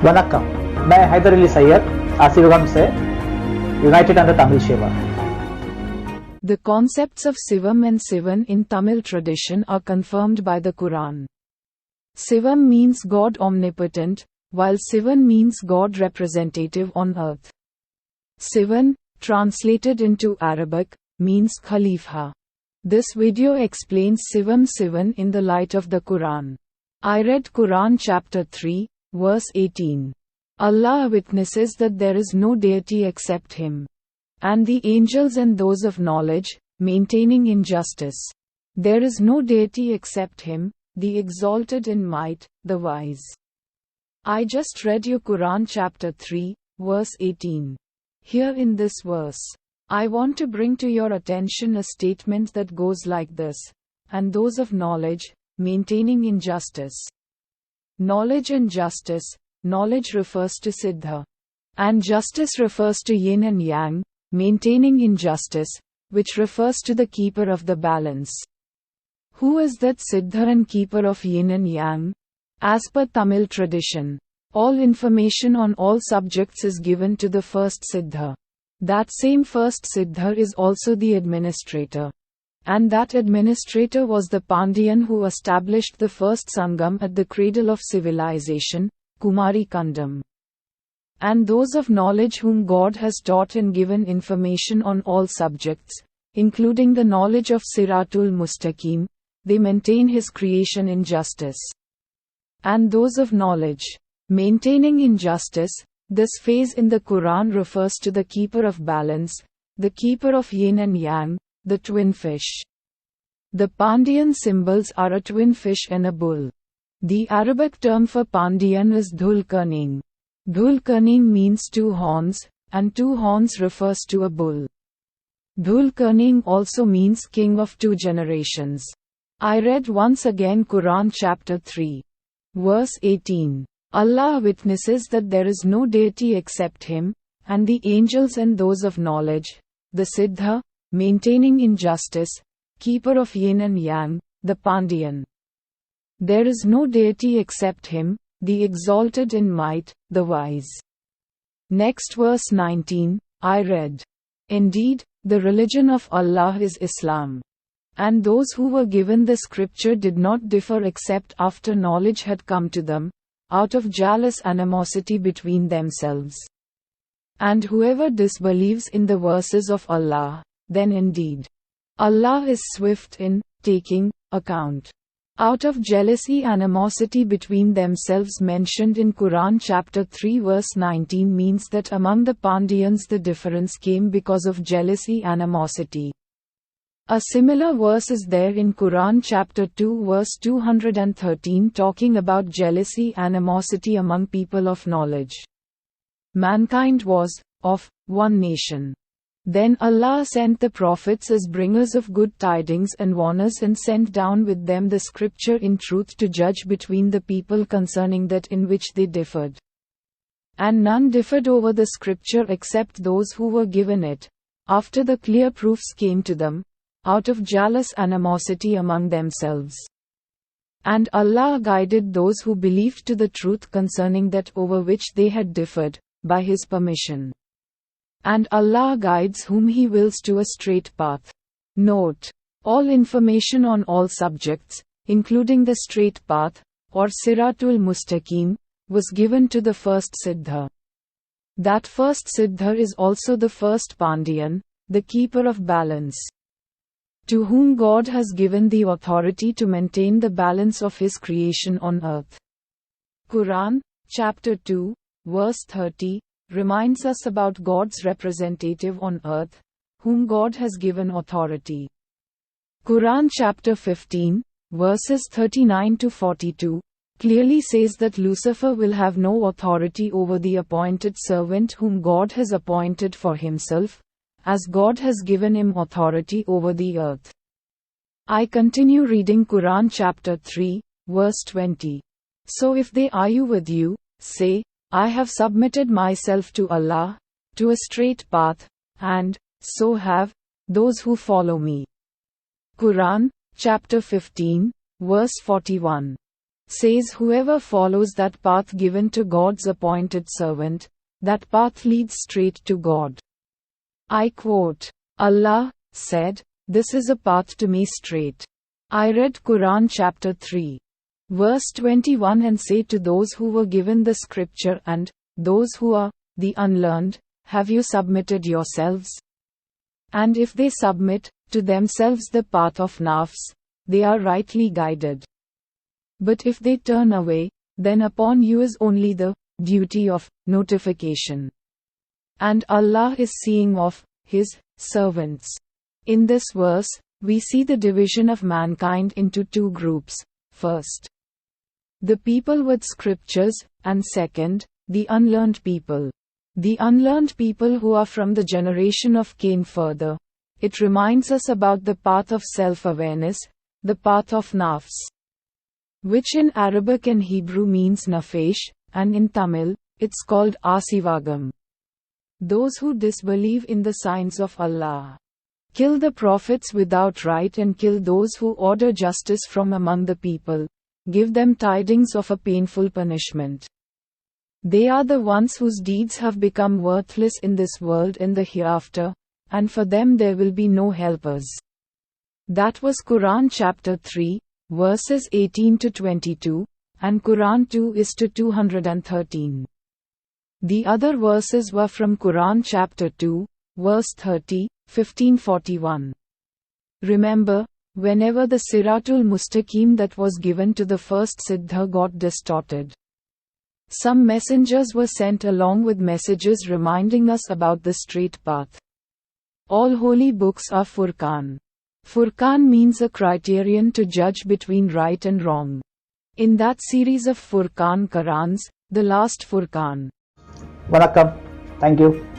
Vanakkam. मैं हैदर अली सैयद आशीर्वाद से united under Tamil Shiva. The concepts of Sivam and Sivan in Tamil tradition are confirmed by the Quran. Sivam means God omnipotent, while Sivan means God representative on earth. Sivan, translated into Arabic, means Khalifa. This video explains SivaM-SivaN in the light of the Quran. I read Quran chapter 3, verse 18. Allah witnesses that there is no deity except Him. And the angels and those of knowledge, maintaining injustice. There is no deity except Him, the exalted in might, the wise. I just read you Quran chapter 3, verse 18. Here in this verse, I want to bring to your attention a statement that goes like this, and those of knowledge, maintaining injustice. Knowledge and justice. Knowledge refers to Siddha. And justice refers to yin and yang, maintaining injustice, which refers to the keeper of the balance. Who is that Siddha and keeper of yin and yang? As per Tamil tradition, all information on all subjects is given to the first Siddha. That same first Siddha is also the administrator. And that administrator was the Pandyan who established the first Sangam at the cradle of civilization, Kumari Kandam. And those of knowledge whom God has taught and given information on all subjects, including the knowledge of Siratul Mustaqim, they maintain His creation in justice. And those of knowledge, maintaining injustice, this phase in the Quran refers to the keeper of balance, the keeper of yin and yang, the twin fish. The Pandyan symbols are a twin fish and a bull. The Arabic term for Pandyan is Dhul-Karnain. Dhul-Karnain means two horns, and two horns refers to a bull. Dhul-Karnain also means king of two generations. I read once again Quran chapter 3, verse 18. Allah witnesses that there is no deity except Him, and the angels and those of knowledge, the Siddha, maintaining injustice, keeper of yin and yang, the Pandyan. There is no deity except Him, the exalted in might, the wise. Next verse 19, I read. Indeed, the religion of Allah is Islam. And those who were given the scripture did not differ except after knowledge had come to them, out of jealous animosity between themselves. And whoever disbelieves in the verses of Allah, then indeed, Allah is swift in taking account. Out of jealousy animosity between themselves mentioned in Quran chapter 3 verse 19 means that among the Pandyans the difference came because of jealousy animosity. A similar verse is there in Quran chapter 2 verse 213 talking about jealousy animosity among people of knowledge. Mankind was of one nation. Then Allah sent the prophets as bringers of good tidings and warners and sent down with them the scripture in truth to judge between the people concerning that in which they differed. And none differed over the scripture except those who were given it, after the clear proofs came to them, out of jealous animosity among themselves. And Allah guided those who believed to the truth concerning that over which they had differed, by His permission. And Allah guides whom He wills to a straight path. Note: all information on all subjects, including the straight path, or Siratul Mustaqim, was given to the first Siddha. That first Siddha is also the first Pandyan, the keeper of balance, to whom God has given the authority to maintain the balance of His creation on earth. Quran, chapter 2, verse 30, reminds us about God's representative on earth, whom God has given authority. Quran chapter 15, verses 39 to 42, clearly says that Lucifer will have no authority over the appointed servant whom God has appointed for Himself, as God has given him authority over the earth. I continue reading Quran chapter 3, verse 20. So if they argue with you, say, I have submitted myself to Allah, to a straight path, and so have those who follow me. Quran, chapter 15, verse 41. says whoever follows that path given to God's appointed servant, that path leads straight to God. I quote, Allah said, "This is a path to me straight." I read Quran chapter 3, verse 21 and say to those who were given the scripture and those who are the unlearned, have you submitted yourselves? And if they submit to themselves the path of nafs, they are rightly guided. But if they turn away, then upon you is only the duty of notification. And Allah is seeing of His servants. In this verse, we see the division of mankind into two groups. First, the people with scriptures, and second, the unlearned people. The unlearned people who are from the generation of Cain. Further, it reminds us about the path of self-awareness, the path of nafs, which in Arabic and Hebrew means nafesh, and in Tamil, it's called asivagam. Those who disbelieve in the signs of Allah, kill the prophets without right and kill those who order justice from among the people, give them tidings of a painful punishment. They are the ones whose deeds have become worthless in this world and the hereafter, and for them there will be no helpers. That was Quran chapter 3, verses 18 to 22, and Quran 2:213. The other verses were from Quran chapter 2, verse 30, 1541. Remember, whenever the Siratul Mustaqim that was given to the first Siddha got distorted, some messengers were sent along with messages reminding us about the straight path. All holy books are Furqan. Furqan means a criterion to judge between right and wrong. In that series of Furqan Qurans, the last Furqan. Vanakkam. Thank you.